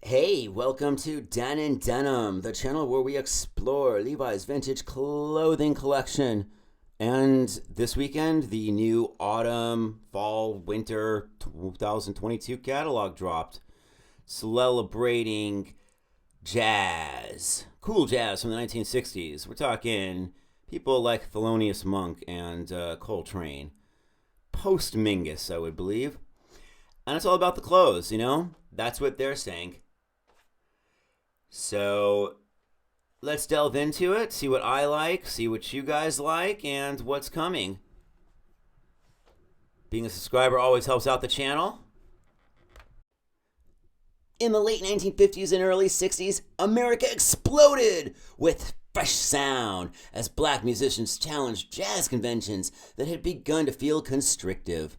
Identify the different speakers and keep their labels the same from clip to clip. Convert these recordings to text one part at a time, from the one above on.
Speaker 1: Hey, welcome to Dan and Denim, the channel where we explore Levi's vintage clothing collection. And this weekend, the new autumn, fall, winter 2022 catalog dropped, celebrating jazz, cool jazz from the 1960s. We're talking people like Thelonious Monk and Coltrane, post Mingus, I would believe. And it's all about the clothes, you know? That's what they're saying. So let's delve into it, see what I like, see what you guys like, and what's coming. Being a subscriber always helps out the channel. In the late 1950s and early 60s, America exploded with fresh sound as black musicians challenged jazz conventions that had begun to feel constrictive.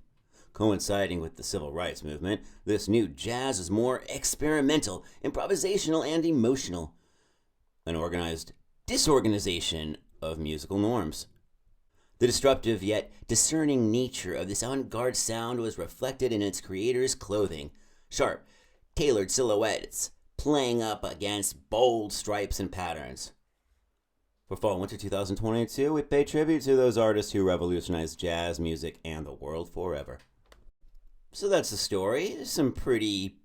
Speaker 1: Coinciding with the civil rights movement, this new jazz is more experimental, improvisational, and emotional. An organized disorganization of musical norms. The disruptive yet discerning nature of this avant-garde sound was reflected in its creators' clothing. Sharp, tailored silhouettes playing up against bold stripes and patterns. For fall winter 2022, we pay tribute to those artists who revolutionized jazz music and the world forever. So that's the story. There's some pretty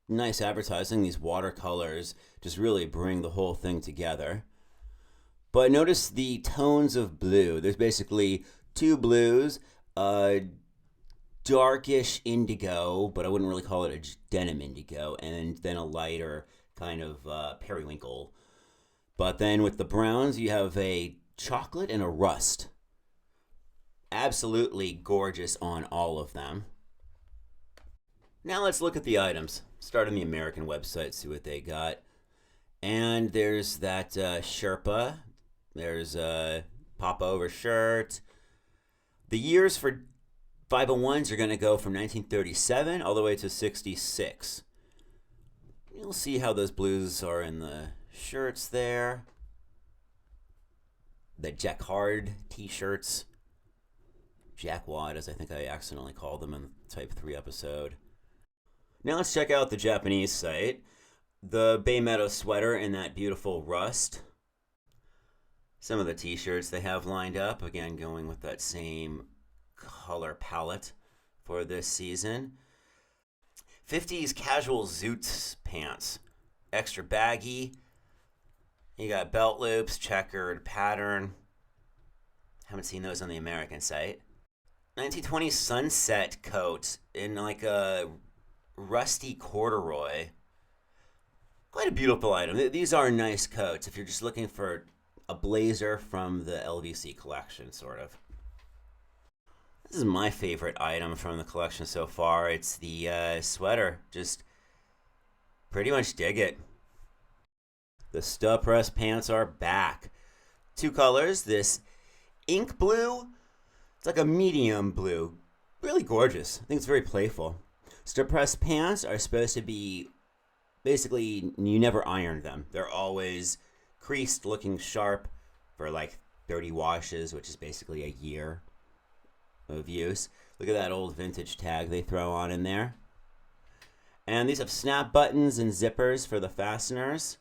Speaker 1: nice advertising. These watercolors just really bring the whole thing together. But notice the tones of blue. There's basically two blues, darkish indigo, but I wouldn't really call it a denim indigo, and then a lighter kind of periwinkle. But then with the browns, you have a chocolate and a rust. Absolutely gorgeous on all of them. Now let's look at the items. Start on the American website, see what they got. And there's that Sherpa. There's a pop-over shirt. The years for 501s are going to go from 1937 all the way to 66. You'll see how those blues are in the shirts there. The Jacquard t-shirts. Jacquard, as I think I accidentally called them in the Type 3 episode. Now let's check out the Japanese site. The Bay Meadow sweater in that beautiful rust. Some of the t-shirts they have lined up, again going with that same color palette for this season. 50s casual Zoots pants. Extra baggy. You got belt loops, checkered pattern. Haven't seen those on the American site. 1920s sunset coat in like a rusty corduroy. Quite a beautiful item. These are nice coats if you're just looking for a blazer from the LVC collection, sort of. This is my favorite item from the collection so far. It's the sweater. Just pretty much dig it. The stub press pants are back. Two colors. This ink blue. It's like a medium blue. Really gorgeous. I think it's very playful. Stub press pants are supposed to be, basically, you never iron them. They're always creased, looking sharp for like 30 washes, which is basically a year of use. Look at that old vintage tag they throw on in there. And these have snap buttons and zippers for the fasteners.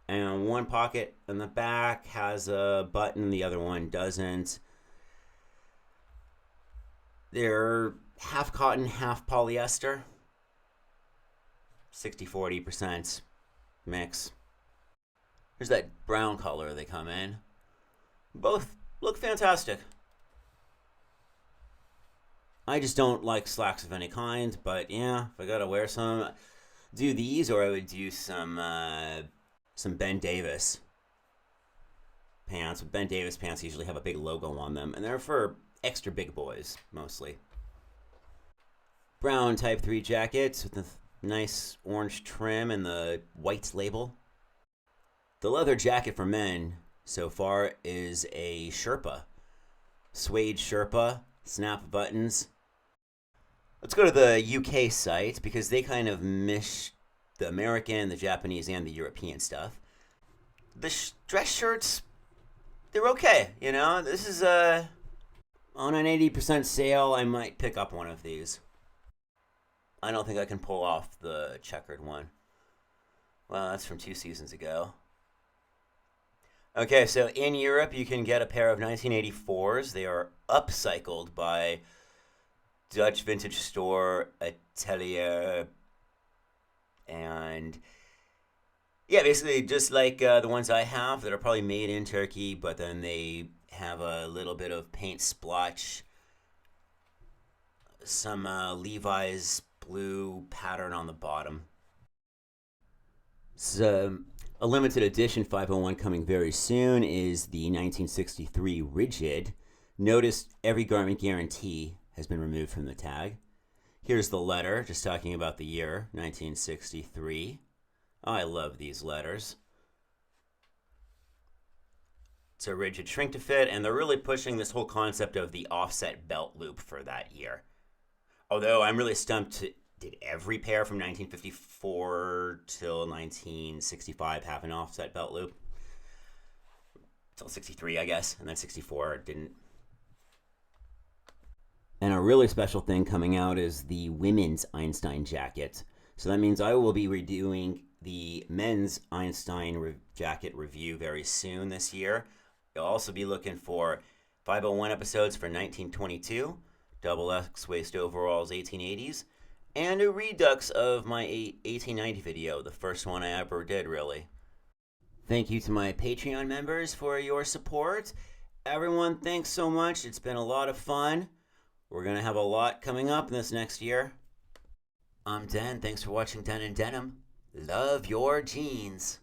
Speaker 1: And one pocket in the back has a button, the other one doesn't. They're half cotton, half polyester. 60-40% mix. There's that brown color they come in. Both look fantastic. I just don't like slacks of any kind, but yeah, if I gotta wear some, do these, or I would do some Ben Davis pants. Ben Davis pants usually have a big logo on them, and they're for extra big boys, mostly. Brown Type 3 jackets with the nice orange trim and the white label. The leather jacket for men so far is a Sherpa. Suede Sherpa, snap buttons. Let's go to the UK site because they kind of mish the American, the Japanese, and the European stuff. The dress shirts, they're okay, you know? This is on an 80% sale. I might pick up one of these. I don't think I can pull off the checkered one. Well, that's from 2 seasons ago. Okay, so in Europe, you can get a pair of 1984s. They are upcycled by Dutch vintage store Atelier. And yeah, basically just like the ones I have that are probably made in Turkey, but then they have a little bit of paint splotch, some Levi's blue pattern on the bottom. So, a limited edition 501 coming very soon is the 1963 Rigid. Notice every garment guarantee has been removed from the tag. Here's the letter, just talking about the year, 1963. Oh, I love these letters. It's a rigid shrink to fit, and they're really pushing this whole concept of the offset belt loop for that year. Although I'm really stumped, did every pair from 1954 till 1965 have an offset belt loop? Till 63, I guess, and then 64 didn't. And a really special thing coming out is the women's Einstein jacket. So that means I will be redoing the men's Einstein jacket review very soon this year. You'll also be looking for 501 episodes for 1922, double X waist overalls 1880s, and a redux of my 1890 video, the first one I ever did, really. Thank you to my Patreon members for your support. Everyone, thanks so much. It's been a lot of fun. We're going to have a lot coming up this next year. I'm Den. Thanks for watching Den and Denim. Love your jeans.